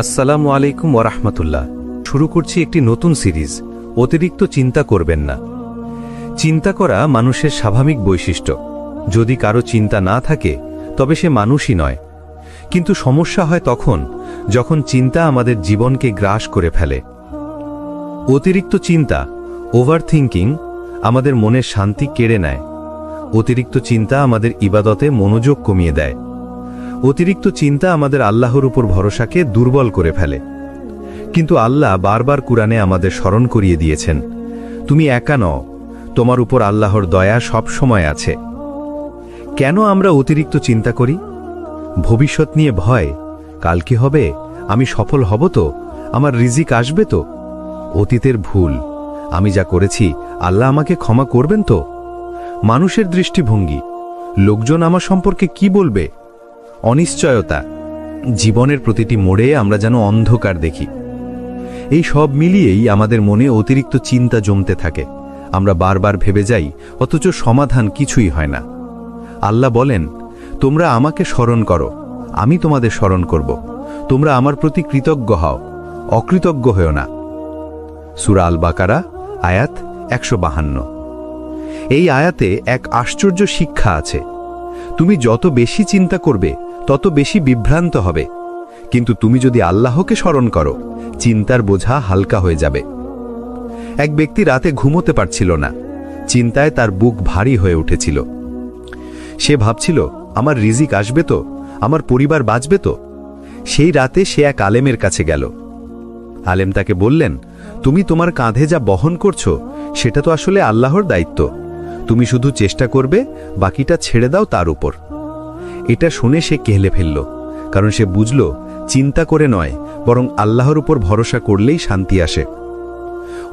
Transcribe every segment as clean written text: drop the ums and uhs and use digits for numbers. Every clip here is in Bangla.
আসসালামু আলাইকুম ওরহমতুল্লাহ। শুরু করছি একটি নতুন সিরিজ, অতিরিক্ত চিন্তা করবেন না। চিন্তা করা মানুষের স্বাভাবিক বৈশিষ্ট্য। যদি কারো চিন্তা না থাকে তবে সে মানুষই নয়। কিন্তু সমস্যা হয় তখন যখন চিন্তা আমাদের জীবনকে গ্রাস করে ফেলে। অতিরিক্ত চিন্তা, ওভার থিঙ্কিং, আমাদের মনের শান্তি কেড়ে নেয়। অতিরিক্ত চিন্তা আমাদের ইবাদতে মনোযোগ কমিয়ে দেয়। অতিরিক্ত চিন্তা আমাদের আল্লাহর উপর ভরসাকে দুর্বল করে ফেলে। কিন্তু আল্লাহ বারবার কুরআনে আমাদের স্মরণ করিয়ে দিয়েছেন, তুমি একা নও, তোমার উপর আল্লাহর দয়া সব সময় আছে। কেন আমরা অতিরিক্ত চিন্তা করি? ভবিষ্যৎ নিয়ে ভয়, কাল কি হবে, আমি সফল হব তো, আমার রিজিক আসবে তো, অতীতের ভুল, আমি যা করেছি আল্লাহ আমাকে ক্ষমা করবেন তো, মানুষের দৃষ্টিভঙ্গি, লোকজন আমার সম্পর্কে কি বলবে, অনিশ্চয়তা, জীবনের প্রতিটি মোড়ে আমরা যেন অন্ধকার দেখি। এই সব মিলিয়েই আমাদের মনে অতিরিক্ত চিন্তা জমতে থাকে। আমরা বারবার ভেবে যাই, অথচ সমাধান কিছুই হয় না। আল্লাহ বলেন, তোমরা আমাকে স্মরণ করো, আমি তোমাদের স্মরণ করব। তোমরা আমার প্রতি কৃতজ্ঞ হও, অকৃতজ্ঞ হও না। সূরা আল বাকারা, আয়াত 152। এই আয়াতে এক আশ্চর্য শিক্ষা আছে। তুমি যত বেশি চিন্তা করবে তত বেশি বিভ্রান্ত হবে, কিন্তু তুমি যদি আল্লাহকে স্মরণ করো, চিন্তার বোঝা হালকা হয়ে যাবে। এক ব্যক্তি রাতে ঘুমোতে পারছিল না, চিন্তায় তার বুক ভারী হয়ে উঠেছিল। সে ভাবছিল, আমার রিজিক আসবে তো, আমার পরিবার বাঁচবে তো। সেই রাতে সে এক আলেমের কাছে গেল। আলেম তাকে বললেন, তুমি তোমার কাঁধে যা বহন করছো সেটা তো আসলে আল্লাহর দায়িত্ব, তুমি শুধু চেষ্টা করবে, বাকিটা ছেড়ে দাও তার উপর। এটা শুনে সে কেঁদে ফেলল, কারণ সে বুঝল চিন্তা করে নয়, বরং আল্লাহর উপর ভরসা করলেই শান্তি আসে।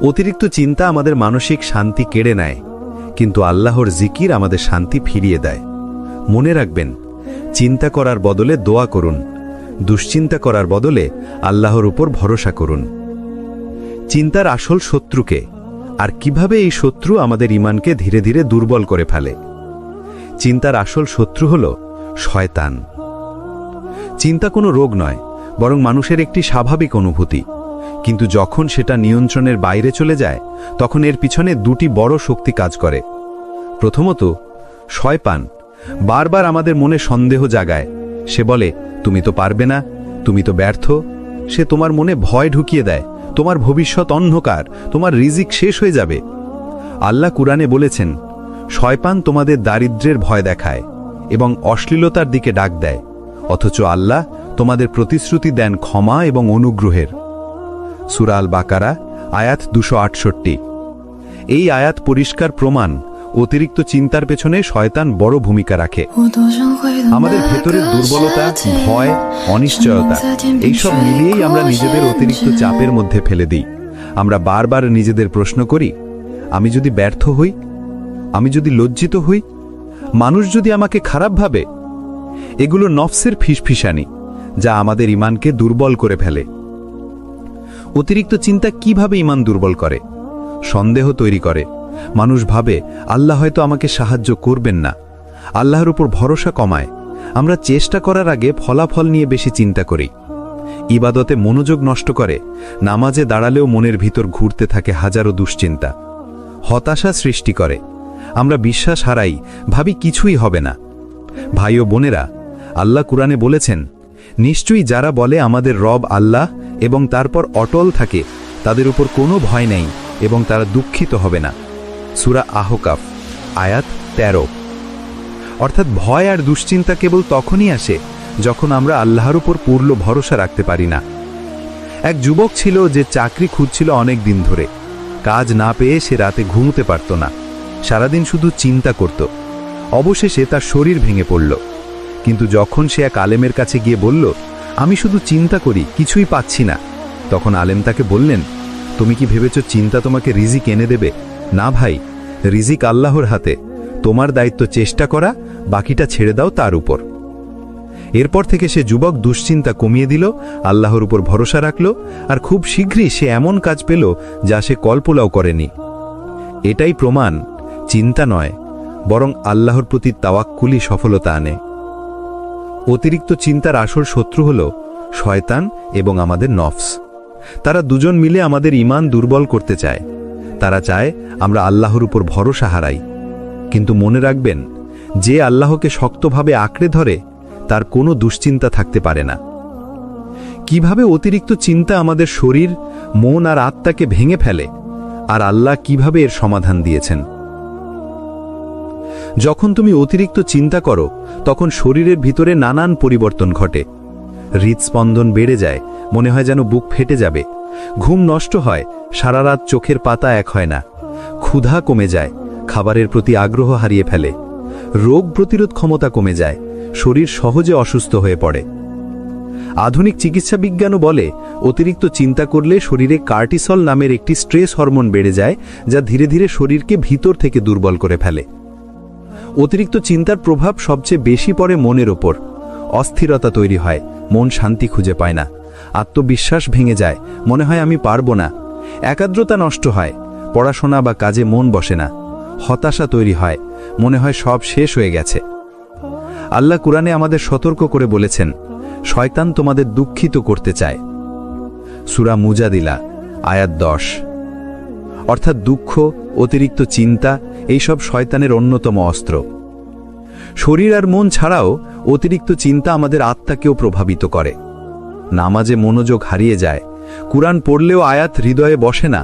অতিরিক্ত চিন্তা আমাদের মানসিক শান্তি কেড়ে নেয়, কিন্তু আল্লাহর জিকির আমাদের শান্তি ফিরিয়ে দেয়। মনে রাখবেন, চিন্তা করার বদলে দোয়া করুন, দুশ্চিন্তা করার বদলে আল্লাহর উপর ভরসা করুন। চিন্তার আসল শত্রুকে, আর কিভাবে এই শত্রু আমাদের ঈমানকে ধীরে ধীরে দুর্বল করে ফেলে? চিন্তার আসল শত্রু হল শয়তান। চিন্তা কোনো রোগ নয়, বরং মানুষের একটি স্বাভাবিক অনুভূতি। কিন্তু যখন সেটা নিয়ন্ত্রণের বাইরে চলে যায়, তখন এর পিছনে দুটি বড় শক্তি কাজ করে। প্রথমত, শয়তান বারবার আমাদের মনে সন্দেহ জাগায়। সে বলে, তুমি তো পারবে না, তুমি তো ব্যর্থ। সে তোমার মনে ভয় ঢুকিয়ে দেয়, তোমার ভবিষ্যৎ অন্ধকার, তোমার রিজিক শেষ হয়ে যাবে। আল্লাহ কুরআনে বলেছেন, শয়তান তোমাদের দারিদ্র্যের ভয় দেখায় এবং অশ্লীলতার দিকে ডাক দেয়, অথচ আল্লাহ তোমাদের প্রতিশ্রুতি দেন ক্ষমা এবং অনুগ্রহের। সূরা আল বাকারা, আয়াত 268। এই আয়াত পরিষ্কার প্রমাণ, অতিরিক্ত চিন্তার পেছনে শয়তান বড় ভূমিকা রাখে। আমাদের ভেতরের দুর্বলতা, ভয়, অনিশ্চয়তা, এইসব মিলিয়েই আমরা নিজেদের অতিরিক্ত চাপের মধ্যে ফেলে দিই। আমরা বারবার নিজেদের প্রশ্ন করি, আমি যদি ব্যর্থ হই, আমি যদি লজ্জিত হই, মানুষ যদি আমাকে খারাপ ভাবে। এগুলো নফসের ফিসফিসানি, যা আমাদের ঈমানকে দুর্বল করে ফেলে। অতিরিক্ত চিন্তা কিভাবে ঈমান দুর্বল করে? সন্দেহ তৈরি করে। মানুষ ভাবে, আল্লাহ হয়তো আমাকে সাহায্য করবেন না। আল্লাহর উপর ভরসা কমায়। আমরা চেষ্টা করার আগে ফলাফল নিয়ে বেশি চিন্তা করি। ইবাদতে মনোযোগ নষ্ট করে। নামাজে দাঁড়ালেও মনের ভিতর ঘুরতে থাকে হাজারো দুশ্চিন্তা। হতাশা সৃষ্টি করে। আমরা বিশ্বাস হারাই, ভাবি কিছুই হবে না। ভাই ও বোনেরা, আল্লাহ কুরআনে বলেছেন, নিশ্চয়ই যারা বলে আমাদের রব আল্লাহ এবং তারপর অটল থাকে, তাদের উপর কোনো ভয় নেই এবং তারা দুঃখিত হবে না। সূরা আহকাফ, আয়াত 13। অর্থাৎ ভয় আর দুশ্চিন্তা কেবল তখনই আসে যখন আমরা আল্লাহর উপর পূর্ণ ভরসা রাখতে পারি না। এক যুবক ছিল যে চাকরি খুঁজছিল অনেক দিন ধরে। কাজ না পেয়ে সে রাতে ঘুমোতে পারত না, সারাদিন শুধু চিন্তা করত। অবশেষে তার শরীর ভেঙে পড়ল। কিন্তু যখন সে এক আলেমের কাছে গিয়ে বলল, আমি শুধু চিন্তা করি, কিছুই পাচ্ছি না, তখন আলেম তাকে বললেন, তুমি কি ভেবেছ চিন্তা তোমাকে রিজিক এনে দেবে? না ভাই, রিজিক আল্লাহর হাতে। তোমার দায়িত্ব চেষ্টা করা, বাকিটা ছেড়ে দাও তার উপর। এরপর থেকে সে যুবক দুশ্চিন্তা কমিয়ে দিল, আল্লাহর উপর ভরসা রাখল, আর খুব শীঘ্রই সে এমন কাজ পেল যা সে কল্পনাও করেনি। এটাই প্রমাণ, চিন্তা নয়, বরং আল্লাহর প্রতি তাওয়াক্কুলই সফলতা আনে। অতিরিক্ত চিন্তার আসল শত্রু হল শয়তান এবং আমাদের নফস। তারা দুজন মিলে আমাদের ঈমান দুর্বল করতে চায়। তারা চায় আমরা আল্লাহর উপর ভরসা হারাই। কিন্তু মনে রাখবেন, যে আল্লাহকে শক্তভাবে আঁকড়ে ধরে তার কোনো দুশ্চিন্তা থাকতে পারে না। কিভাবে অতিরিক্ত চিন্তা আমাদের শরীর, মন আর আত্মাকে ভেঙে ফেলে, আর আল্লাহ কিভাবে এর সমাধান দিয়েছেন। যখন তুমি অতিরিক্ত চিন্তা করো তখন শরীরের ভিতরে নানান পরিবর্তন ঘটে। হৃদস্পন্দন বেড়ে যায়, মনে হয় যেন বুক ফেটে যাবে। ঘুম নষ্ট হয়, সারা রাত চোখের পাতা এক হয় না। ক্ষুধা কমে যায়, খাবারের প্রতি আগ্রহ হারিয়ে ফেলে। রোগ প্রতিরোধ ক্ষমতা কমে যায়, শরীর সহজে অসুস্থ হয়ে পড়ে। আধুনিক চিকিৎসা বিজ্ঞানও বলে, অতিরিক্ত চিন্তা করলে শরীরে কার্টিসল নামের একটি স্ট্রেস হরমোন বেড়ে যায়, যা ধীরে ধীরে শরীরকে ভিতর থেকে দুর্বল করে ফেলে। অতিরিক্ত চিন্তার প্রভাব সবচেয়ে বেশি পড়ে মনের ওপর। অস্থিরতা তৈরি হয়, মন শান্তি খুঁজে পায় না। আত্মবিশ্বাস ভেঙে যায়, মনে হয় আমি পারব না। একাগ্রতা নষ্ট হয়, পড়াশোনা বা কাজে মন বসে না। হতাশা তৈরি হয়, মনে হয় সব শেষ হয়ে গেছে। আল্লাহ কুরআনে আমাদের সতর্ক করে বলেছেন, শয়তান তোমাদের দুঃখিত করতে চায়। সূরা মুজাদিলা আয়াত 10। অর্থাৎ দুঃখ, অতিরিক্ত চিন্তা এইসব শয়তানের অন্যতম অস্ত্র। শরীর আর মন ছাড়াও অতিরিক্ত চিন্তা আমাদের আত্মাকেও প্রভাবিত করে। নামাজে মনোযোগ হারিয়ে যায়, কুরআন পড়লেও আয়াত হৃদয়ে বসে না,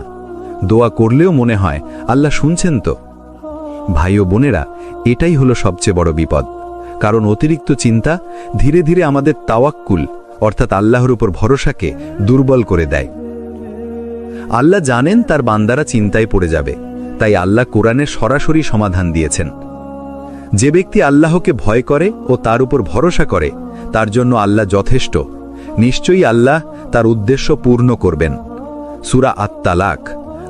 দোয়া করলেও মনে হয় আল্লাহ শুনছেন তো। ভাই ও বোনেরা, এটাই হলো সবচেয়ে বড় বিপদ। কারণ অতিরিক্ত চিন্তা ধীরে ধীরে আমাদের তাওয়াক্কুল অর্থাৎ আল্লাহর উপর ভরসাকে দুর্বল করে দেয়। আল্লাহ জানেন তার বান্দারা চিন্তায় পড়ে যাবে, তাই আল্লাহ কোরআনে সরাসরি সমাধান দিয়েছেন। যে ব্যক্তি আল্লাহকে ভয় করে ও তার উপর ভরসা করে, তার জন্য আল্লাহ যথেষ্ট। নিশ্চয়ই আল্লাহ তার উদ্দেশ্য পূর্ণ করবেন। সূরা আত-তালাক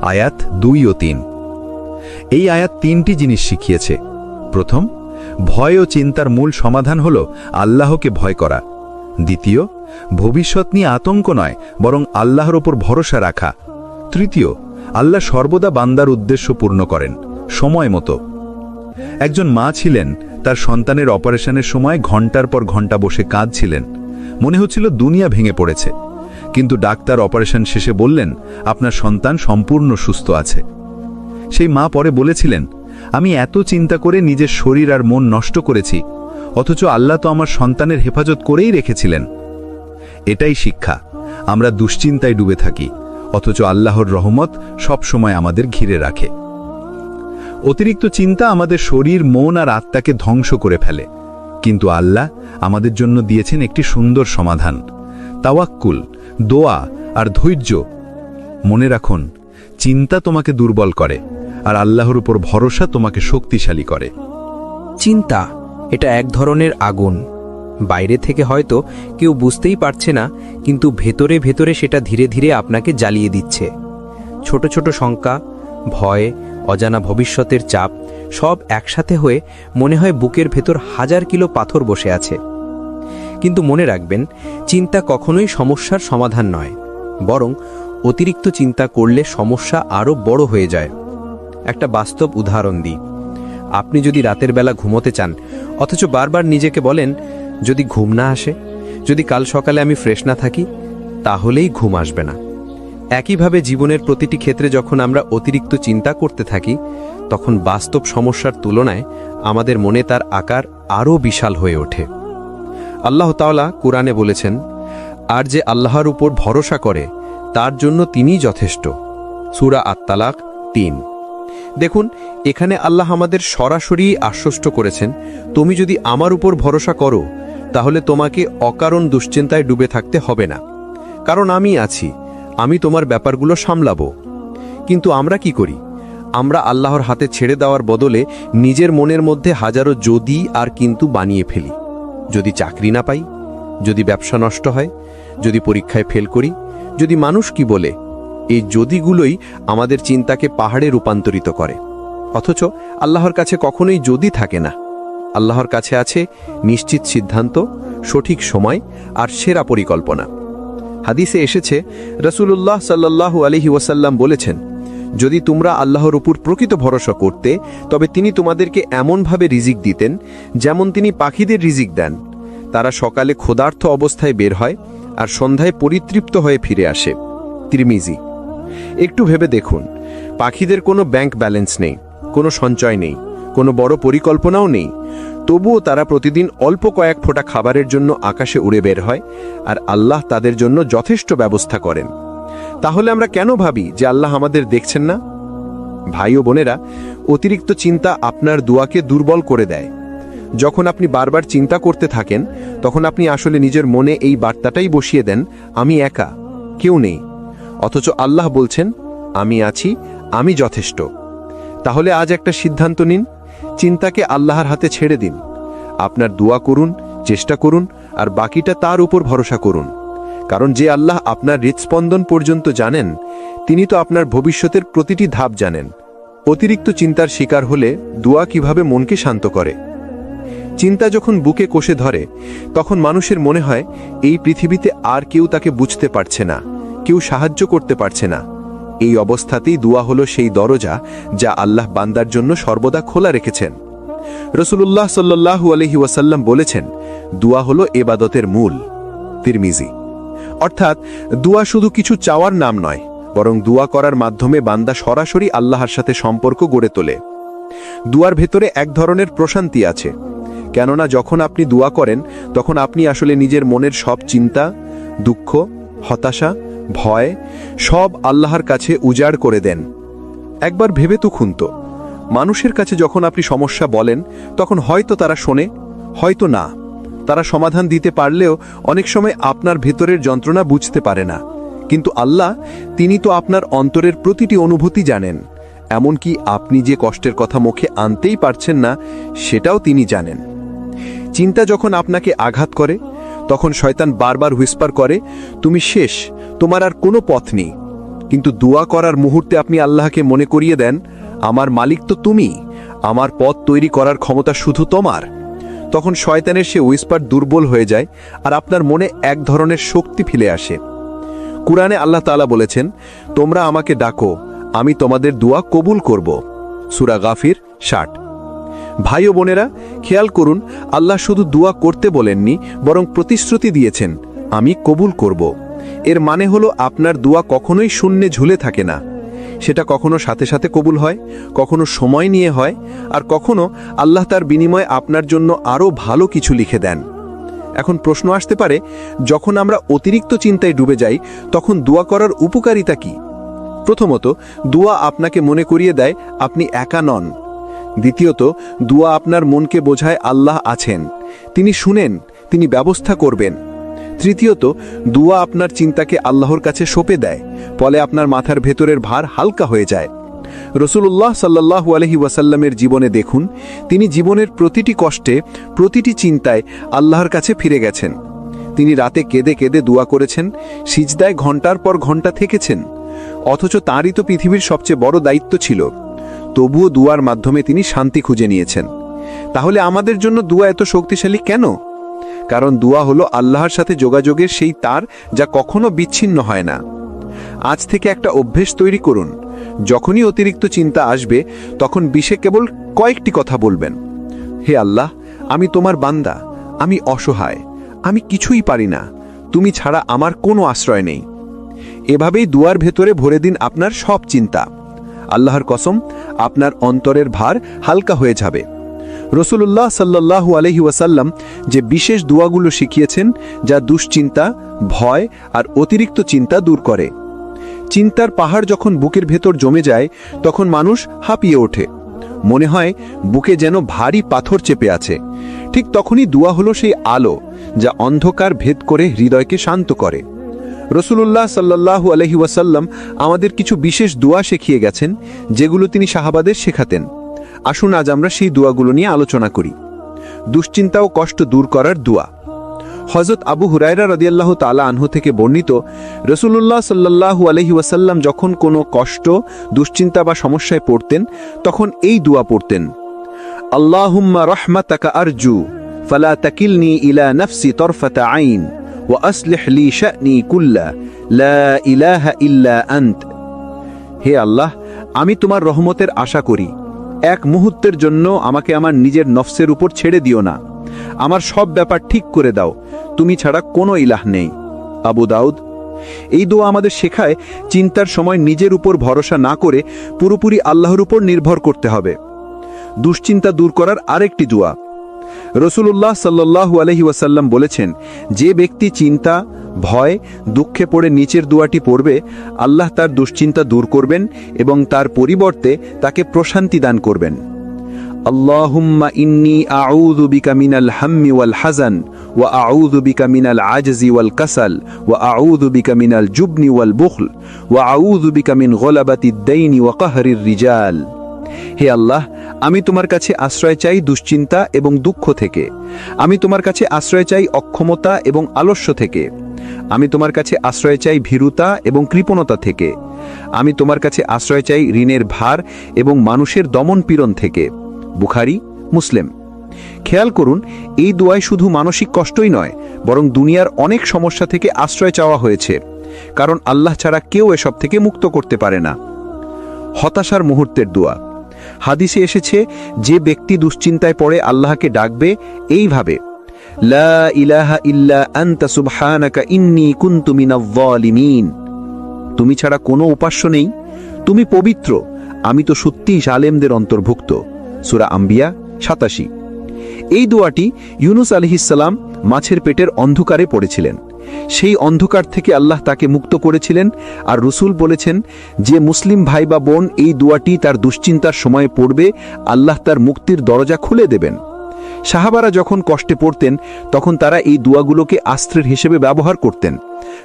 আয়াত 2 ও 3। এই আয়াত 3টি জিনিস শিখিয়েছে। প্রথম, ভয় ও চিন্তার মূল সমাধান হল আল্লাহকে ভয় করা। দ্বিতীয়, ভবিষ্যৎ নিয়ে আতঙ্ক নয়, বরং আল্লাহর ওপর ভরসা রাখা। তৃতীয়, আল্লাহ সর্বদা বান্দার উদ্দেশ্য পূর্ণ করেন সময় মতো। একজন মা ছিলেন, তার সন্তানের অপারেশনের সময় ঘন্টার পর ঘন্টা বসে কাঁদছিলেন। মনে হচ্ছিল দুনিয়া ভেঙে পড়েছে। কিন্তু ডাক্তার অপারেশন শেষে বললেন, আপনার সন্তান সম্পূর্ণ সুস্থ আছে। সেই মা পরে বলেছিলেন, আমি এত চিন্তা করে নিজের শরীর আর মন নষ্ট করেছি, অথচ আল্লাহ তো আমার সন্তানের হেফাজত করেই রেখেছিলেন। এটাই শিক্ষা। আমরা দুশ্চিন্তায় ডুবে থাকি, অথচ আল্লাহর রহমত সব সময় আমাদের ঘিরে রাখে। অতিরিক্ত চিন্তা আমাদের শরীর, মন আর আত্মাকে ধ্বংস করে ফেলে। কিন্তু আল্লাহ আমাদের জন্য দিয়েছেন একটি সুন্দর সমাধান, তাওয়াক্কুল, দোয়া আর ধৈর্য। মনে রাখুন, চিন্তা তোমাকে দুর্বল করে, আর আল্লাহর উপর ভরসা তোমাকে শক্তিশালী করে। চিন্তা এটা এক ধরনের আগুন। বাইরে থেকে হয়তো কেউ বুঝতেই পারছে না, কিন্তু ভেতরে ভেতরে সেটা ধীরে ধীরে আপনাকে জ্বালিয়ে দিচ্ছে। ছোট ছোট শঙ্কা, ভয়, অজানা ভবিষ্যতের চাপ সব একসাথে হয়ে মনে হয় বুকের ভেতর 1000 কিলো পাথর বসে আছে। কিন্তু মনে রাখবেন, চিন্তা কখনোই সমস্যার সমাধান নয়, বরং অতিরিক্ত চিন্তা করলে সমস্যা আরও বড় হয়ে যায়। একটা বাস্তব উদাহরণ দিই। আপনি যদি রাতের বেলা ঘুমোতে চান, অথচ বারবার নিজেকে বলেন, যদি ঘুম না আসে, যদি কাল সকালে আমি ফ্রেশ না থাকি, তাহলেই ঘুম আসবে না। একইভাবে জীবনের প্রতিটি ক্ষেত্রে যখন আমরা অতিরিক্ত চিন্তা করতে থাকি, তখন বাস্তব সমস্যার তুলনায় আমাদের মনে তার আকার আরও বিশাল হয়ে ওঠে। আল্লাহ তাআলা কুরআনে বলেছেন, আর যে আল্লাহর উপর ভরসা করে তার জন্য তিনিই যথেষ্ট। সূরা আত-তালাক 3। দেখুন, এখানে আল্লাহ আমাদের সরাসরি আশ্বস্ত করেছেন, তুমি যদি আমার উপর ভরসা করো, তাহলে তোমাকে অকারণ দুশ্চিন্তায় ডুবে থাকতে হবে না, কারণ আমি আছি, আমি তোমার ব্যাপারগুলো সামলাবো। কিন্তু আমরা কি করি? আমরা আল্লাহর হাতে ছেড়ে দেওয়ার বদলে নিজের মনের মধ্যে হাজারো যদি আর কিন্তু বানিয়ে ফেলি। যদি চাকরি না পাই, যদি ব্যবসা নষ্ট হয়, যদি পরীক্ষায় ফেল করি, যদি মানুষ কি বলে, এই যদিগুলোই আমাদের চিন্তাকে পাহাড়ে রূপান্তরিত করে। অথচ আল্লাহর কাছে কখনোই যদি থাকে না। আল্লাহর কাছে আছে নিশ্চিত সিদ্ধান্ত, সঠিক সময় আর সেরা পরিকল্পনা। হাদিসে এসেছে, রাসূলুল্লাহ সাল্লাল্লাহু আলাইহি ওয়াসাল্লাম বলেছেন, যদি তোমরা আল্লাহর উপর প্রকৃত ভরসা করতে, তবে তিনি তোমাদেরকে এমনভাবে রিজিক দিতেন যেমন তিনি পাখিদের রিজিক দেন। তারা সকালে ক্ষুধার্ত অবস্থায় বের হয়, আর সন্ধ্যায় পরিতৃপ্ত হয়ে ফিরে আসে। তিরমিজি। একটু ভেবে দেখুন, পাখিদের কোনো ব্যাংক ব্যালেন্স নেই, কোনো সঞ্চয় নেই, কোনো বড় পরিকল্পনাও নেই, তবুও তারা প্রতিদিন অল্প কয়েক ফোঁটা খাবারের জন্য আকাশে উড়ে বের হয়, আর আল্লাহ তাদের জন্য যথেষ্ট ব্যবস্থা করেন। তাহলে আমরা কেন ভাবি যে আল্লাহ আমাদের দেখছেন না? ভাই ও বোনেরা, অতিরিক্ত চিন্তা আপনার দোয়াকে দুর্বল করে দেয়। যখন আপনি বারবার চিন্তা করতে থাকেন, তখন আপনি আসলে নিজের মনে এই বার্তাটাই বসিয়ে দেন, আমি একা, কেউ নেই। অথচ আল্লাহ বলছেন, আমি আছি, আমি যথেষ্ট। তাহলে আজ একটা সিদ্ধান্ত নিন, চিন্তাকে আল্লাহর হাতে ছেড়ে দিন। আপনার দোয়া করুন, চেষ্টা করুন, আর বাকিটা তার উপর ভরসা করুন। কারণ যে আল্লাহ আপনার হৃৎস্পন্দন পর্যন্ত জানেন, তিনি তো আপনার ভবিষ্যতের প্রতিটি ধাপ জানেন। অতিরিক্ত চিন্তার শিকার হলে দোয়া কিভাবে মনকে শান্ত করে। চিন্তা যখন বুকে কষে ধরে, তখন মানুষের মনে হয় এই পৃথিবীতে আর কেউ তাকে বুঝতে পারছে না, কেউ সাহায্য করতে পারছে না। এই অবস্থাতেই দোয়া হলো সেই দরজা যা আল্লাহ বান্দার জন্য সর্বদা খোলা রেখেছেন। রাসূলুল্লাহ সাল্লাল্লাহু আলাইহি ওয়াসাল্লাম বলেছেন, দোয়া হলো ইবাদতের মূল। তিরমিজি। অর্থাৎ দোয়া শুধু কিছু চাওয়ার নাম নয়, বরং দোয়া করার মাধ্যমে বান্দা সরাসরি আল্লাহর সাথে সম্পর্ক গড়ে তোলে। দোয়ার ভেতরে এক ধরনের প্রশান্তি আছে, কেননা যখন আপনি দোয়া করেন, তখন আপনি আসলে নিজের মনের সব চিন্তা, দুঃখ, হতাশা, ভয় সব আল্লাহর কাছে উজাড় করে দেন। একবার ভেবে তো খুন্ত, মানুষের কাছে যখন আপনি সমস্যা বলেন, তখন হয়তো তারা শোনে, হয়তো না। তারা সমাধান দিতে পারলেও অনেক সময় আপনার ভেতরের যন্ত্রণা বুঝতে পারে না। কিন্তু আল্লাহ, তিনি তো আপনার অন্তরের প্রতিটি অনুভূতি জানেন। এমনকি আপনি যে কষ্টের কথা মুখে আনতেই পারছেন না, সেটাও তিনি জানেন। চিন্তা যখন আপনাকে আঘাত করে, তখন শয়তান বারবার হুইসপার করে, তুমি শেষ, তোমার আর কোনো পথ নেই। কিন্তু দোয়া করার মুহূর্তে আপনি আল্লাহকে মনে করিয়ে দেন, আমার মালিক তো তুমি, আমার পথ তৈরি করার ক্ষমতা শুধু তোমার। তখন শয়তানের সে হুইসপার দুর্বল হয়ে যায়, আর আপনার মনে এক ধরনের শক্তি ফিরে আসে। কুরআনে আল্লাহ তাআলা বলেছেন, তোমরা আমাকে ডাকো, আমি তোমাদের দোয়া কবুল করব। সূরা গাফির 60। ভাই ও বোনেরা, খেয়াল করুন, আল্লাহ শুধু দোয়া করতে বলেননি, বরং প্রতিশ্রুতি দিয়েছেন, আমি কবুল করব। এর মানে হলো আপনার দোয়া কখনোই শূন্যে ঝুলে থাকে না। সেটা কখনো সাথে সাথে কবুল হয়, কখনো সময় নিয়ে হয়, আর কখনো আল্লাহ তার বিনিময়ে আপনার জন্য আরও ভালো কিছু লিখে দেন। এখন প্রশ্ন আসতে পারে, যখন আমরা অতিরিক্ত চিন্তায় ডুবে যাই, তখন দোয়া করার উপকারিতা কি? প্রথমত, দোয়া আপনাকে মনে করিয়ে দেয় আপনি একা নন। দ্বিতীয়ত, দোয়া আপনার মনকে বোঝায় আল্লাহ আছেন, তিনি শুনেন, তিনি ব্যবস্থা করবেন। তৃতীয়ত, দোয়া আপনার চিন্তাকে আল্লাহর কাছে সঁপে দেয়, ফলে আপনার মাথার ভেতরের ভার হালকা হয়ে যায়। রাসূলুল্লাহ সাল্লাল্লাহু আলাইহি ওয়াসাল্লামের জীবনে দেখুন, তিনি জীবনের প্রতিটি কষ্টে, প্রতিটি চিন্তায় আল্লাহর কাছে ফিরে গেছেন। তিনি রাতে কেঁদে কেঁদে দোয়া করেছেন, সিজদায় ঘন্টার পর ঘন্টা থেকেছেন। অথচ তাঁরই তো পৃথিবীর সবচেয়ে বড় দায়িত্ব ছিল। তবুও দুয়ার মাধ্যমে তিনি শান্তি খুঁজে নিয়েছেন। তাহলে আমাদের জন্য দুয়া এত শক্তিশালী কেন? কারণ দুয়া হলো আল্লাহর সাথে যোগাযোগের সেই তার, যা কখনো বিচ্ছিন্ন হয় না। আজ থেকে একটা অভ্যেস তৈরি করুন, যখনই অতিরিক্ত চিন্তা আসবে, তখন বিষে কেবল কয়েকটি কথা বলবেন, হে আল্লাহ, আমি তোমার বান্দা, আমি অসহায়, আমি কিছুই পারি না, তুমি ছাড়া আমার কোনো আশ্রয় নেই। এভাবেই দুয়ার ভেতরে ভরে দিন আপনার সব চিন্তা। আল্লাহর কসম, আপনার অন্তরের ভার হালকা হয়ে যাবে। রাসূলুল্লাহ সাল্লাল্লাহু আলাইহি ওয়াসাল্লাম যে বিশেষ দোয়াগুলো শিখিয়েছেন, যা দুশ্চিন্তা, ভয় আর অতিরিক্ত চিন্তা দূর করে। চিন্তার পাহাড় যখন বুকের ভেতর জমে যায়, তখন মানুষ হাঁপিয়ে ওঠে, মনে হয় বুকে যেন ভারী পাথর চেপে আছে। ঠিক তখনই দোয়া হলো সেই আলো, যা অন্ধকার ভেদ করে হৃদয়কে শান্ত করে। রাসূলুল্লাহ সাল্লাল্লাহু আলাইহি ওয়াসাল্লাম আমাদের কিছু বিশেষ দোয়া শিখিয়ে গেছেন, যেগুলো তিনি সাহাবাদের শেখাতেন। আসুন আজ আমরা সেই দোয়াগুলো নিয়ে আলোচনা করি। দুশ্চিন্তা ও কষ্ট দূর করার দোয়া। হযরত আবু হুরায়রা রাদিয়াল্লাহু তাআলা আনহু থেকে বর্ণিত, রাসূলুল্লাহ সাল্লাল্লাহু আলাইহি ওয়াসাল্লাম যখন কোনো কষ্ট, দুশ্চিন্তা বা সমস্যায় পড়তেন, তখন এই দোয়া পড়তেন, আল্লাহুম্মা রাহমাতাকা আরজু ফালা তাকিলনি ইলা নাফসি তরফাতা আইন ওয়া আসলিহ লি শা'নি কুল্লা লা ইলাহা ইল্লা আনত। হে আল্লাহ, আমি তোমার রহমতের আশা করি, এক মুহূর্তের জন্য আমাকে আমার নিজের নফসের উপর ছেড়ে দিও না। আমার সব ব্যাপার ঠিক করে দাও, তুমি ছাড়া কোনো ইলাহ নেই। আবু দাউদ। এই দোয়া আমাদের শেখায় চিন্তার সময় নিজের উপর ভরসা না করে পুরোপুরি আল্লাহর উপর নির্ভর করতে হবে। দুশ্চিন্তা দূর করার আরেকটি দোয়া রাসূলুল্লাহ সাল্লাল্লাহু আলাইহি ওয়াসাল্লাম বলেছেন, যে ব্যক্তি চিন্তা, ভয়, দুঃখে পড়ে নিচের দোয়াটি পড়বে, আল্লাহ তার দুশ্চিন্তা দূর করবেন এবং তার পরিবর্তে তাকে প্রশান্তি দান করবেন। আল্লাহুম্মা ইন্নী আউযু বিকা মিনাল হাম্মি ওয়াল হাযান ওয়া আউযু বিকা মিনাল আজজি ওয়াল কাসাল ওয়া আউযু বিকা মিনাল জুবনি ওয়াল বুখল ওয়া আউযু বিকা মিন গলাবাতিদ দাইনি ওয়া কাহরির রিজাল। হে আল্লাহ, আমি তোমার কাছে আশ্রয় চাই দুশ্চিন্তা এবং দুঃখ থেকে। আমি তোমার কাছে আশ্রয় চাই অক্ষমতা এবং আলস্য থেকে। আমি তোমার কাছে আশ্রয় চাই ভীরুতা এবং কৃপণতা থেকে। আমি তোমার কাছে আশ্রয় চাই ঋণের ভার এবং মানুষের দমন পীড়ন থেকে। বুখারী, মুসলিম। খেয়াল করুন, এই দোয়ায় শুধু মানসিক কষ্টই নয়, বরং দুনিয়ার অনেক সমস্যা থেকে আশ্রয় চাওয়া হয়েছে, কারণ আল্লাহ ছাড়া কেউ এসব থেকে মুক্ত করতে পারে না। হতাশার মুহূর্তের দোয়া। হাদিসে এসেছে, যে ব্যক্তি দুশ্চিন্তায় পড়ে আল্লাহকে ডাকবে এইভাবে, লা ইলাহা ইল্লা আনতা সুবহানাকা ইন্নী কুনতু মিনাজ জালিমিন। তুমি ছাড়া কোনো উপাস্য নেই, তুমি পবিত্র, আমি তো সত্যিই জালেমদের অন্তর্ভুক্ত। সূরা আম্বিয়া 87। এই দোয়াটি ইউনুস আলাইহিস সালাম মাছের পেটের অন্ধকারে পড়েছিলেন। সেই অন্ধকার থেকে আল্লাহ তাকে মুক্ত করেছিলেন। আর রসুল বলেছেন, যে মুসলিম ভাই বা বোন এই দোয়াটি তার দুশ্চিন্তার সময়ে পড়বে, আল্লাহ তার মুক্তির দরজা খুলে দেবেন। সাহাবারা যখন কষ্টে পড়তেন, তখন তারা এই দোয়াগুলোকে আস্ত্রের হিসেবে ব্যবহার করতেন।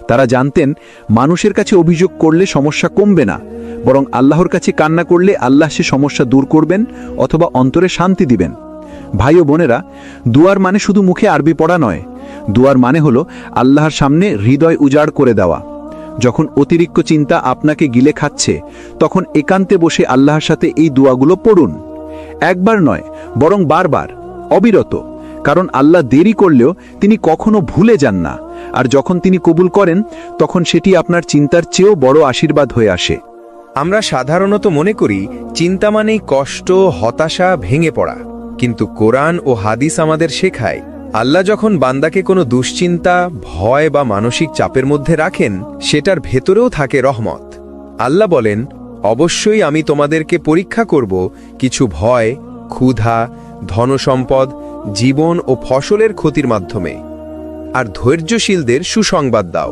তারা জানতেন, মানুষের কাছে অভিযোগ করলে সমস্যা কমবে না, বরং আল্লাহর কাছে কান্না করলে আল্লাহ সে সমস্যা দূর করবেন অথবা অন্তরে শান্তি দিবেন। ভাই ও বোনেরা, দুয়ার মানে শুধু মুখে আরবি পড়া নয়। দুয়ার মানে হলো আল্লাহর সামনে হৃদয় উজাড় করে দেওয়া। যখন অতিরিক্ত চিন্তা আপনাকে গিলে খাচ্ছে, তখন একান্তে বসে আল্লাহর সাথে এই দোয়াগুলো পড়ুন। একবার নয়, বরং বারবার, অবিরত। কারণ আল্লাহ দেরি করলেও তিনি কখনো ভুলে যান না, আর যখন তিনি কবুল করেন, তখন সেটি আপনার চিন্তার চেয়েও বড় আশীর্বাদ হয়ে আসে। আমরা সাধারণত মনে করি চিন্তা মানেই কষ্ট, হতাশা, ভেঙে পড়া। কিন্তু কোরআন ও হাদিস আমাদের শেখায়, আল্লাহ যখন বান্দাকে কোনো দুশ্চিন্তা, ভয় বা মানসিক চাপের মধ্যে রাখেন, সেটার ভেতরেও থাকে রহমত। আল্লাহ বলেন, অবশ্যই আমি তোমাদেরকে পরীক্ষা করব কিছু ভয়, ক্ষুধা, ধনসম্পদ, জীবন ও ফসলের ক্ষতির মাধ্যমে, আর ধৈর্যশীলদের সুসংবাদ দাও।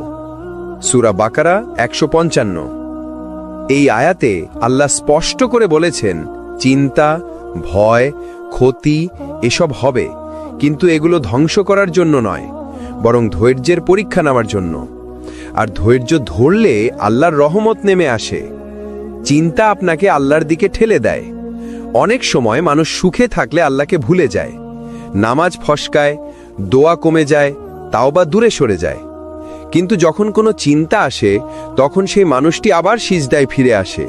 সূরা বাকারা 155। এই আয়াতে আল্লাহ স্পষ্ট করে বলেছেন, চিন্তা, ভয়, ক্ষতি এসব হবে, কিন্তু এগুলো ধ্বংস করার জন্য নয়, বরং ধৈর্যের পরীক্ষা নেওয়ার জন্য। আর ধৈর্য ধরলে আল্লাহর রহমত নেমে আসে। চিন্তা আপনাকে আল্লাহর দিকে ঠেলে দেয়। অনেক সময় মানুষ সুখে থাকলে আল্লাহকে ভুলে যায়, নামাজ ফসকায়, দোয়া কমে যায়, তাওবা দূরে সরে যায়। কিন্তু যখন কোনো চিন্তা আসে, তখন সেই মানুষটি আবার সিজদায় ফিরে আসে,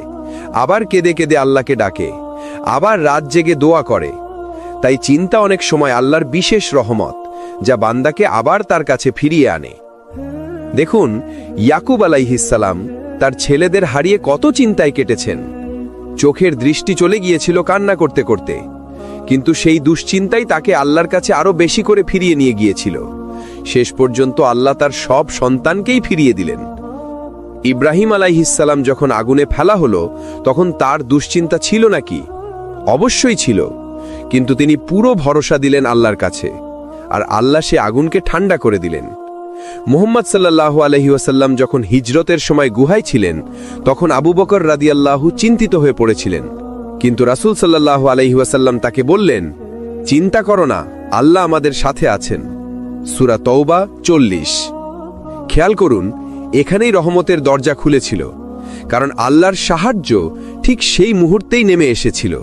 আবার কেঁদে কেঁদে আল্লাহকে ডাকে, আবার রাত জেগে দোয়া করে। তাই চিন্তা অনেক সময় আল্লাহর বিশেষ রহমত, যা বান্দাকে আবার তার কাছে ফিরিয়ে আনে। দেখুন, ইয়াকুব আলাইহিস সালাম তার ছেলেদের হারিয়ে কত চিন্তায় কেটেছেন। চোখের দৃষ্টি চলে গিয়েছিল কান্না করতে করতে, কিন্তু সেই দুশ্চিন্তাই তাকে আল্লাহর কাছে আরো বেশি করে ফিরিয়ে নিয়ে গিয়েছিল। শেষ পর্যন্ত আল্লাহ তার সব সন্তানকেই ফিরিয়ে দিলেন। ইব্রাহিম আলাইহিস সালাম যখন আগুনে ফেলা হলো, তখন তার দুশ্চিন্তা ছিল নাকি? অবশ্যই ছিল, কিন্তু তিনি পুরো ভরসা দিলেন আল্লাহর কাছে, আর আল্লাহ সে আগুনকে ঠান্ডা করে দিলেন। মুহাম্মদ সাল্লাল্লাহু আলাইহি ওয়াসাল্লাম যখন হিজরতের সময় গুহায় ছিলেন, তখন আবু বকর রাদিয়াল্লাহু চিন্তিত হয়ে পড়েছিলেন, কিন্তু রাসূল সাল্লাল্লাহু আলাইহি ওয়াসাল্লাম তাকে বললেন, চিন্তা করো না, আল্লাহ আমাদের সাথে আছেন। সূরা তওবা 40। খেয়াল করুন, এখানেই রহমতের দরজা খুলেছিল, কারণ আল্লাহর সাহায্য ঠিক সেই মুহূর্তেই নেমে এসেছিল।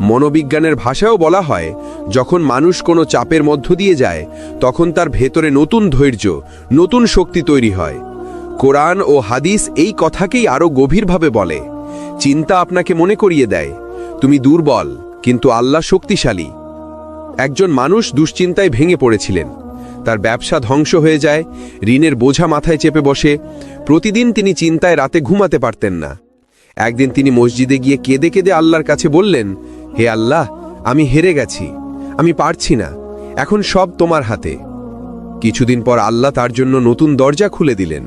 মনোবিজ্ঞানের ভাষায়ও বলা হয়, যখন মানুষ কোনো চাপের মধ্য দিয়ে যায়, তখন তার ভেতরে নতুন ধৈর্য, নতুন শক্তি তৈরি হয়। কোরআন ও হাদিস এই কথাকেই আরো গভীরভাবে বলে। চিন্তা আপনাকে মনে করিয়ে দেয়, তুমি দুর্বল, কিন্তু আল্লাহ শক্তিশালী। একজন মানুষ দুশ্চিন্তায় ভেঙে পড়েছিলেন। তার ব্যবসা ধ্বংস হয়ে যায়, ঋণের বোঝা মাথায় চেপে বসে। প্রতিদিন তিনি চিন্তায় রাতে ঘুমাতে পারতেন না। একদিন তিনি মসজিদে গিয়ে কেঁদে কেঁদে আল্লাহর কাছে বললেন, হে আল্লাহ, আমি হেরে গেছি, আমি পারছি না, এখন সব তোমার হাতে। কিছুদিন পর আল্লাহ তার জন্য নতুন দরজা খুলে দিলেন।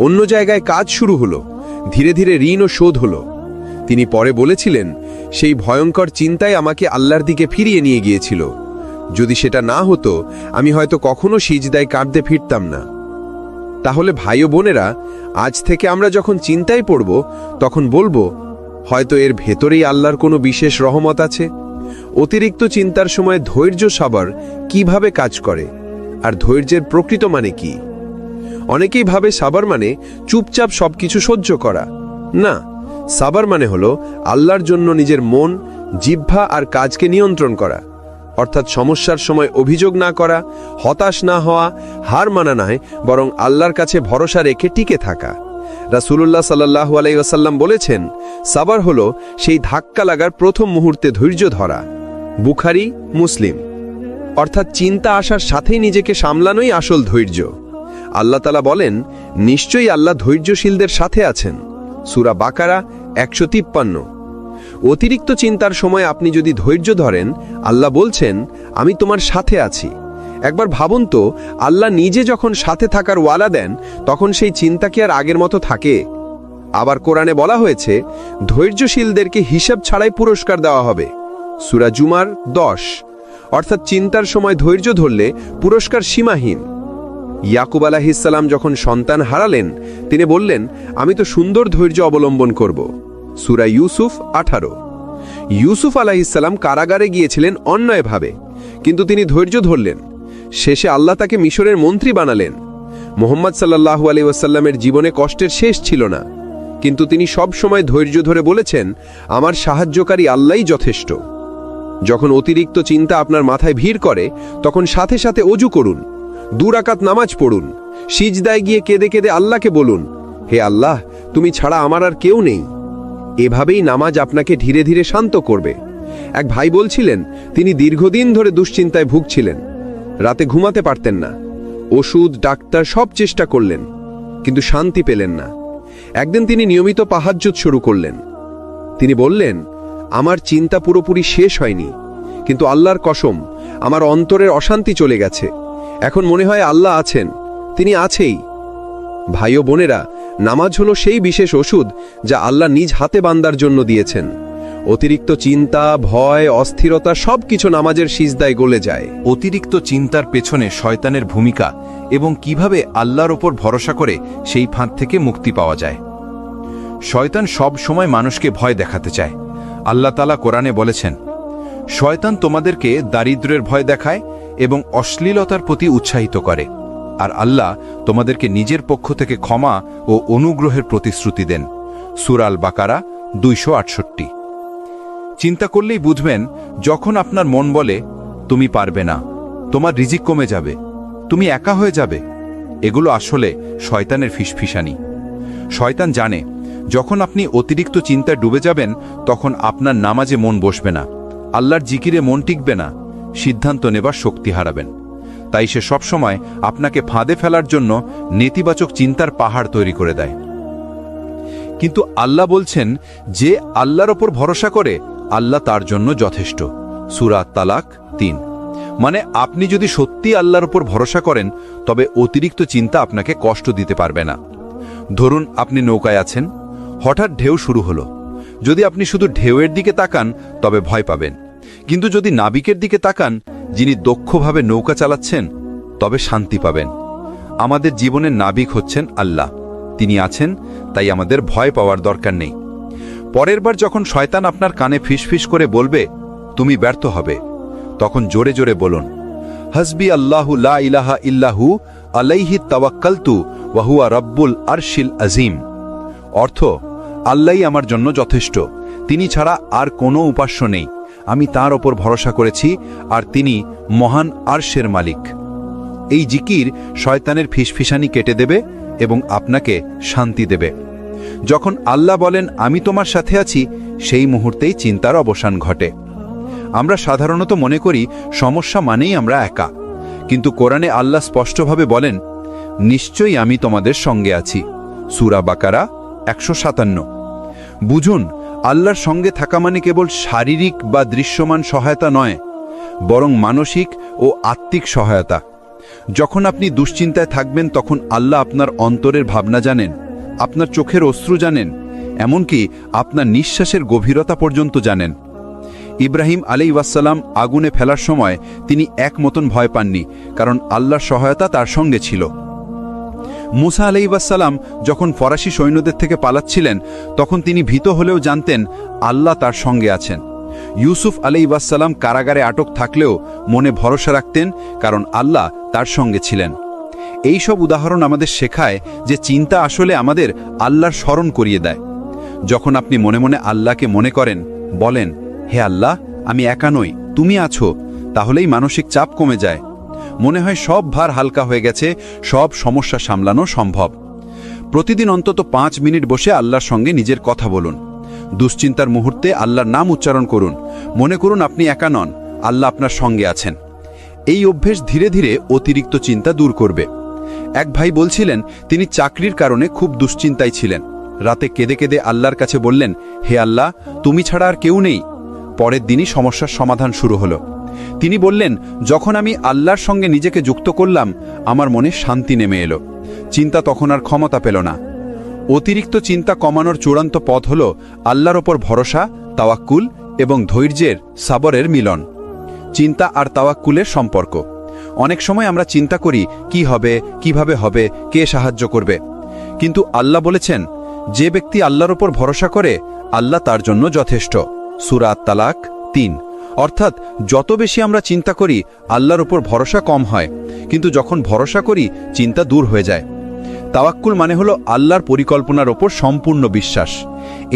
অন্য জায়গায় কাজ শুরু হলো। ধীরে ধীরে ঋণও শোধ হলো। তিনি পরে বলেছিলেন, সেই ভয়ঙ্কর চিন্তায় আমাকে আল্লাহর দিকে ফিরিয়ে নিয়ে গিয়েছিল। যদি সেটা না হতো, আমি হয়তো কখনো সিজদায় কাঁদতে ফিরতাম না। তাহলে ভাই ও বোনেরা, আজ থেকে আমরা যখন চিন্তায় পড়ব, তখন বলবো, হয়তো এর ভেতরেই আল্লাহর কোনো বিশেষ রহমত আছে। অতিরিক্ত চিন্তার সময় ধৈর্য সবার কিভাবে কাজ করে, আর ধৈর্যের প্রকৃত মানে কি? অনেকেই ভাবে সাবার মানে চুপচাপ সবকিছু সহ্য করা। না, সাবার মানে হলো আল্লাহর জন্য নিজের মন, জিহ্বা আর কাজকে নিয়ন্ত্রণ করা। অর্থাৎ সমস্যার সময় অভিযোগ না করা, হতাশ না হওয়া, হার মানা নয়, বরং আল্লাহর কাছে ভরসা রেখে টিকে থাকা। রাসূলুল্লাহ সাল্লাল্লাহু আলাইহি ওয়াসাল্লাম বলেছেন, সাবার হলো সেই ধাক্কা লাগার প্রথম মুহূর্তে ধৈর্য ধরা। বুখারী, মুসলিম। অর্থাৎ চিন্তা আসার সাথেই নিজেকে সামলানোই আসল ধৈর্য। আল্লাহ তাআলা বলেন, নিশ্চয়ই আল্লাহ ধৈর্যশীলদের সাথে আছেন। সূরা বাকারা 153। অতিরিক্ত চিন্তার সময় আপনি যদি ধৈর্য ধরেন, আল্লাহ বলছেন, আমি তোমার সাথে আছি। একবার ভাবুন তো, আল্লাহ নিজে যখন সাথে থাকার ওয়াদা দেন, তখন সেই চিন্তা কি আর আগের মতো থাকে? আবার কোরআনে বলা হয়েছে, ধৈর্যশীলদেরকে হিসাব ছাড়াই পুরস্কার দেওয়া হবে। সূরা জুমার 10। অর্থাৎ চিন্তার সময় ধৈর্য ধরলে পুরস্কার সীমাহীন। ইয়াকুব আলাইহিস সালাম যখন সন্তান হারালেন, তিনি বললেন, আমি তো সুন্দর ধৈর্য অবলম্বন করব। সূরা ইউসুফ 18। ইউসুফ আলাইহিস সালাম কারাগারে গিয়েছিলেন অন্যায়ভাবে, কিন্তু তিনি ধৈর্য ধরলেন। শেষে আল্লাহ তাকে মিশরের মন্ত্রী বানালেন। মুহাম্মদ সাল্লাল্লাহু আলাইহি ওয়াসাল্লামের জীবনে কষ্টের শেষ ছিল না, কিন্তু তিনি সব সময় ধৈর্য ধরে বলেছেন, আমার সাহায্যকারী আল্লাহই যথেষ্ট। যখন অতিরিক্ত চিন্তা আপনার মাথায় ভিড় করে, তখন সাথে সাথে ওযু করুন, 2 রাকাত নামাজ পড়ুন, সিজদায় গিয়ে কেঁদে কেঁদে আল্লাহকে বলুন, হে আল্লাহ, তুমি ছাড়া আমার আর কেউ নেই। এভাবেই নামাজ আপনাকে ধীরে ধীরে শান্ত করবে। এক ভাই বলছিলেন, তিনি দীর্ঘদিন ধরে দুশ্চিন্তায় ভুগছিলেন। রাতে ঘুমাতে পারতেন না। ওষুধ, ডাক্তার সব চেষ্টা করলেন, কিন্তু শান্তি পেলেন না। একদিন তিনি নিয়মিত তাহাজ্জুদ শুরু করলেন। তিনি বললেন, আমার চিন্তা পুরোপুরি শেষ হয়নি, কিন্তু আল্লাহর কসম, আমার অন্তরের অশান্তি চলে গেছে। এখন মনে হয় আল্লাহ আছেন, তিনি আছেই। ভাই ও বোনেরা, নামাজ হলো সেই বিশেষ ওষুধ যা আল্লাহ নিজ হাতে বান্দার জন্য দিয়েছেন। অতিরিক্ত চিন্তা, ভয়, অস্থিরতা সবকিছু নামাজের সিজদায় গলে যায়। অতিরিক্ত চিন্তার পেছনে শয়তানের ভূমিকা এবং কিভাবে আল্লাহর ওপর ভরসা করে সেই ফাঁদ থেকে মুক্তি পাওয়া যায়। শয়তান সব সময় মানুষকে ভয় দেখাতে চায়। আল্লাহ তাআলা কোরআনে বলেছেন, শয়তান তোমাদেরকে দারিদ্র্যের ভয় দেখায় এবং অশ্লীলতার প্রতি উৎসাহিত করে, আর আল্লাহ তোমাদেরকে নিজের পক্ষ থেকে ক্ষমা ও অনুগ্রহের প্রতিশ্রুতি দেন। সূরা আল বাকারা 268। চিন্তা করলেই বুঝবেন, যখন আপনার মন বলে তুমি পারবে না, তোমার রিজিক কমে যাবে, তুমি একা হয়ে যাবে, এগুলো আসলে শয়তানের ফিসফিসানি। শয়তান জানে, যখন আপনি অতিরিক্ত চিন্তায় ডুবে যাবেন, তখন আপনার নামাজে মন বসবে না, আল্লাহর জিকিরে মন টিকবে না, সিদ্ধান্ত নেবার শক্তি হারাবেন। তাই সে সবসময় আপনাকে ফাঁদে ফেলার জন্য নেতিবাচক চিন্তার পাহাড় তৈরি করে দেয়। কিন্তু আল্লাহ বলছেন, যে আল্লাহর ওপর ভরসা করে, আল্লাহ তার জন্য যথেষ্ট। সূরা তালাক 3। মানে আপনি যদি সত্যি আল্লাহর ওপর ভরসা করেন, তবে অতিরিক্ত চিন্তা আপনাকে কষ্ট দিতে পারবে না। ধরুন আপনি নৌকায় আছেন, হঠাৎ ঢেউ শুরু হলো। যদি আপনি শুধু ঢেউয়ের দিকে তাকান, তবে ভয় পাবেন। কিন্তু যদি নাবিকের দিকে তাকান, যিনি দক্ষভাবে নৌকা চালাচ্ছেন, তবে শান্তি পাবেন। আমাদের জীবনের নাবিক হচ্ছেন আল্লাহ। তিনি আছেন, তাই আমাদের ভয় পাওয়ার দরকার নেই। পরের বার যখন শয়তান আপনার কানে ফিসফিস করে বলবে তুমি ব্যর্থ হবে, তখন জোরে জোরে বলুন, হাসবি আল্লাহু লা ইলাহা ইল্লাহু আলাইহি তাওয়াক্কালতু ওয়া হুয়া রাব্বুল আরশিল আজিম। অর্থ, আল্লাহই আমার জন্য যথেষ্ট, তিনি ছাড়া আর কোনো উপাস্য নেই, আমি তার ওপর ভরসা করেছি, আর তিনি মহান আরশের মালিক। এই জিকির শয়তানের ফিসফিসানি কেটে দেবে এবং আপনাকে শান্তি দেবে। যখন আল্লাহ বলেন আমি তোমার সাথে আছি, সেই মুহূর্তেই চিন্তার অবসান ঘটে। আমরা সাধারণত মনে করি সমস্যা মানেই আমরা একা, কিন্তু কোরআনে আল্লাহ স্পষ্টভাবে বলেন, নিশ্চয়ই আমি তোমাদের সঙ্গে আছি। সূরা বাকারা 157। বুঝুন, আল্লাহর সঙ্গে থাকা মানে কেবল শারীরিক বা দৃশ্যমান সহায়তা নয়, বরং মানসিক ও আত্মিক সহায়তা। যখন আপনি দুশ্চিন্তায় থাকবেন তখন আল্লাহ আপনার অন্তরের ভাবনা জানেন, আপনার চোখের অশ্রু জানেন, এমনকি আপনার নিঃশ্বাসের গভীরতা পর্যন্ত জানেন। ইব্রাহিম আলাইহিসসালাম আগুনে ফেলার সময় তিনি এক মতন ভয় পাননি, কারণ আল্লাহর সহায়তা তার সঙ্গে ছিল। মুসা আলাইহিসসালাম যখন ফরাসি সৈন্যদের থেকে পালাচ্ছিলেন তখন তিনি ভীত হলেও জানতেন আল্লাহ তার সঙ্গে আছেন। ইউসুফ আলাইহিসসালাম কারাগারে আটক থাকলেও মনে ভরসা রাখতেন, কারণ আল্লাহ তার সঙ্গে ছিলেন। এই সব উদাহরণ আমাদের শেখায় যে চিন্তা আসলে আমাদের আল্লাহর স্মরণ করিয়ে দেয়। যখন আপনি মনে মনে আল্লাহকে মনে করেন, বলেন, হে আল্লাহ, আমি একা নই, তুমি আছো, তাহলেই মানসিক চাপ কমে যায়। মনে হয় সব ভার হালকা হয়ে গেছে, সব সমস্যা সামলানো সম্ভব। প্রতিদিন অন্তত 5 মিনিট বসে আল্লাহর সঙ্গে নিজের কথা বলুন। দুশ্চিন্তার মুহূর্তে আল্লাহর নাম উচ্চারণ করুন। মনে করুন আপনি একা নন, আল্লাহ আপনার সঙ্গে আছেন। এই অভ্যেস ধীরে ধীরে অতিরিক্ত চিন্তা দূর করবে। এক ভাই বলছিলেন তিনি চাকরির কারণে খুব দুশ্চিন্তায় ছিলেন। রাতে কেঁদে কেঁদে আল্লাহর কাছে বললেন, হে আল্লাহ, তুমি ছাড়া আর কেউ নেই। পরের দিনই সমস্যার সমাধান শুরু হলো। তিনি বললেন, যখন আমি আল্লাহর সঙ্গে নিজেকে যুক্ত করলাম, আমার মনে শান্তি নেমে এলো। চিন্তা তখন আর ক্ষমতা পেল না। অতিরিক্ত চিন্তা কমানোর চূড়ান্ত পথ হল আল্লাহর ওপর ভরসা, তাওয়াক্কুল এবং ধৈর্যের সাবরের মিলন। চিন্তা আর তাওয়াক্কুলের সম্পর্ক। অনেক সময় আমরা চিন্তা করি কি হবে, কিভাবে হবে, কে সাহায্য করবে। কিন্তু আল্লাহ বলেছেন, যে ব্যক্তি আল্লাহর ওপর ভরসা করে আল্লাহ তার জন্য যথেষ্ট। সূরা আত-তালাক 3। অর্থাৎ যত বেশি আমরা চিন্তা করি আল্লাহর ওপর ভরসা কম হয়, কিন্তু যখন ভরসা করি চিন্তা দূর হয়ে যায়। তাওয়াক্কুল মানে হলো আল্লাহর পরিকল্পনার ওপর সম্পূর্ণ বিশ্বাস।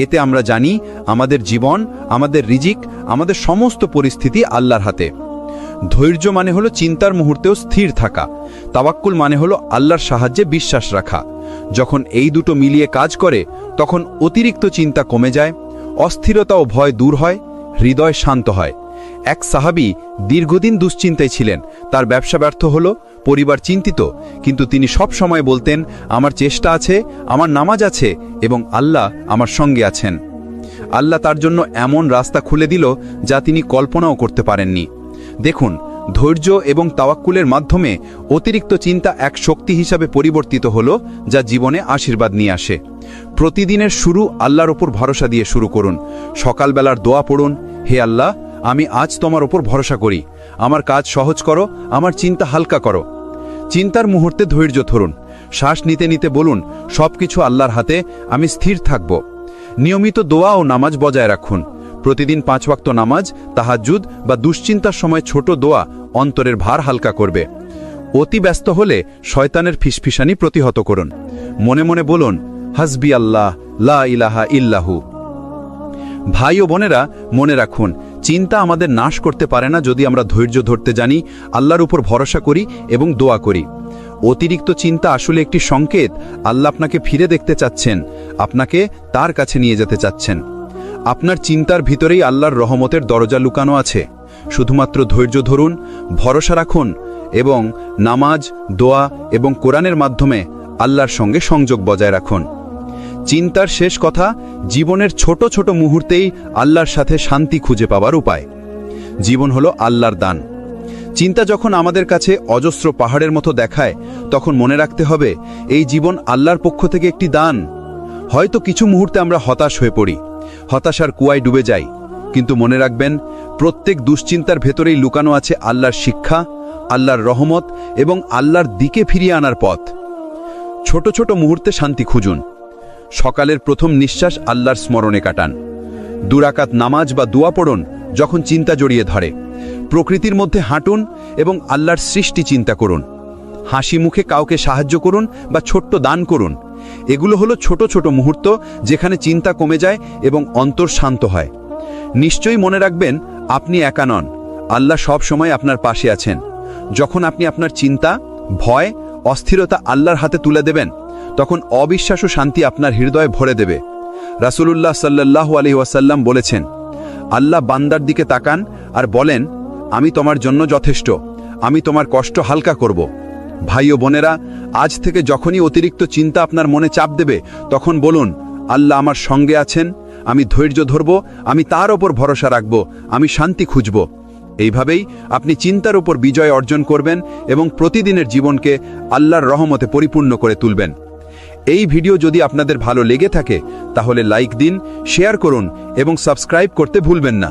এতে আমরা জানি আমাদের জীবন, আমাদের রিজিক, আমাদের সমস্ত পরিস্থিতি আল্লাহর হাতে। ধৈর্য মানে হলো চিন্তার মুহূর্তেও স্থির থাকা। তাওয়াক্কুল মানে হলো আল্লাহর সাহায্যে বিশ্বাস রাখা। যখন এই দুটো মিলিয়ে কাজ করে তখন অতিরিক্ত চিন্তা কমে যায়, অস্থিরতা ও ভয় দূর হয়, হৃদয় শান্ত হয়। এক সাহাবী দীর্ঘদিন দুশ্চিন্তায় ছিলেন। তার ব্যবসা ব্যর্থ হলো, পরিবার চিন্তিত, কিন্তু তিনি সব সময় বলতেন, আমার চেষ্টা আছে, আমার নামাজ আছে এবং আল্লাহ আমার সঙ্গে আছেন। আল্লাহ তার জন্য এমন রাস্তা খুলে দিল যা তিনি কল্পনাও করতে পারেননি। দেখুন, ধৈর্য এবং তাওয়াক্কুলের মাধ্যমে অতিরিক্ত চিন্তা এক শক্তি হিসাবে পরিবর্তিত হলো, যা জীবনে আশীর্বাদ নিয়ে আসে। প্রতিদিনের শুরু আল্লাহর ওপর ভরসা দিয়ে শুরু করুন। সকালবেলার দোয়া পড়ুন, হে আল্লাহ, আমি আজ তোমার ওপর ভরসা করি, আমার কাজ সহজ করো, আমার চিন্তা হালকা করো। চিন্তার মুহূর্তে ধৈর্য ধরুন। শ্বাস নিতে নিতে বলুন, সবকিছু আল্লাহর হাতে, আমি স্থির থাকব। নিয়মিত দোয়া ও নামাজ বজায় রাখুন। প্রতিদিন 5 ওয়াক্ত নামাজ, তাহাজ্জুদ বা দুশ্চিন্তার সময় ছোট দোয়া অন্তরের ভার হালকা করবে। অতি ব্যস্ত হলে শয়তানের ফিসফিসানি প্রতিহত করুন। মনে মনে বলুন, হাসবি আল্লাহ, লা ইলাহা ইল্লাহু। ভাই ও বোনেরা, মনে রাখুন, চিন্তা আমাদের নাশ করতে পারে না যদি আমরা ধৈর্য ধরতে জানি, আল্লাহর উপর ভরসা করি এবং দোয়া করি। অতিরিক্ত চিন্তা আসলে একটি সংকেত আল্লাহ আপনাকে ফিরে দেখতে চাচ্ছেন, আপনাকে তার কাছে নিয়ে যেতে চাচ্ছেন। আপনার চিন্তার ভিতরেই আল্লাহর রহমতের দরজা লুকানো আছে। শুধুমাত্র ধৈর্য ধরুন, ভরসা রাখুন এবং নামাজ, দোয়া এবং কোরআনের মাধ্যমে আল্লাহর সঙ্গে সংযোগ বজায় রাখুন। চিন্তার শেষ কথা, জীবনের ছোট ছোট মুহূর্তেই আল্লাহর সাথে শান্তি খুঁজে পাওয়ার উপায়। জীবন হলো আল্লাহর দান। চিন্তা যখন আমাদের কাছে অজস্র পাহাড়ের মতো দেখায়, তখন মনে রাখতে হবে এই জীবন আল্লাহর পক্ষ থেকে একটি দান। হয়তো কিছু মুহূর্তে আমরা হতাশ হয়ে পড়ি, হতাশার কুয়ায় ডুবে যাই, কিন্তু মনে রাখবেন, প্রত্যেক দুশ্চিন্তার ভেতরেই লুকানো আছে আল্লাহর শিক্ষা, আল্লাহর রহমত এবং আল্লাহর দিকে ফিরিয়ে আনার পথ। ছোট ছোট মুহূর্তে শান্তি খুঁজুন। সকালের প্রথম নিঃশ্বাস আল্লাহর স্মরণে কাটান। 2 রাকাত নামাজ বা দোয়া পড়ুন যখন চিন্তা জড়িয়ে ধরে। প্রকৃতির মধ্যে হাঁটুন এবং আল্লাহর সৃষ্টি চিন্তা করুন। হাসি মুখে কাউকে সাহায্য করুন বা ছোট্ট দান করুন। এগুলো হলো ছোট ছোট মুহূর্ত যেখানে চিন্তা কমে যায় এবং অন্তর শান্ত হয়। নিশ্চয়ই মনে রাখবেন, আপনি একা নন, আল্লাহ সব সময় আপনার পাশে আছেন। যখন আপনি আপনার চিন্তা, ভয়, অস্থিরতা আল্লাহর হাতে তুলে দেবেন, তখন অবিশ্বাস ও শান্তি আপনার হৃদয়ে ভরে দেবে। রাসূলুল্লাহ সাল্লাল্লাহু আলাইহি ওয়াসাল্লাম বলেছেন, আল্লাহ বান্দার দিকে তাকান আর বলেন, আমি তোমার জন্য যথেষ্ট, আমি তোমার কষ্ট হালকা করব। ভাই ও বোনেরা, আজ থেকে যখনই অতিরিক্ত চিন্তা আপনার মনে চাপ দেবে, তখন বলুন, আল্লাহ আমার সঙ্গে আছেন, আমি ধৈর্য ধরব, আমি তার ওপর ভরসা রাখব, আমি শান্তি খুঁজব। এইভাবেই আপনি চিন্তার উপর বিজয় অর্জন করবেন এবং প্রতিদিনের জীবনকে আল্লাহর রহমতে পরিপূর্ণ করে তুলবেন। এই ভিডিও যদি আপনাদের ভালো লেগে থাকে তাহলে লাইক দিন, শেয়ার করুন এবং সাবস্ক্রাইব করতে ভুলবেন না।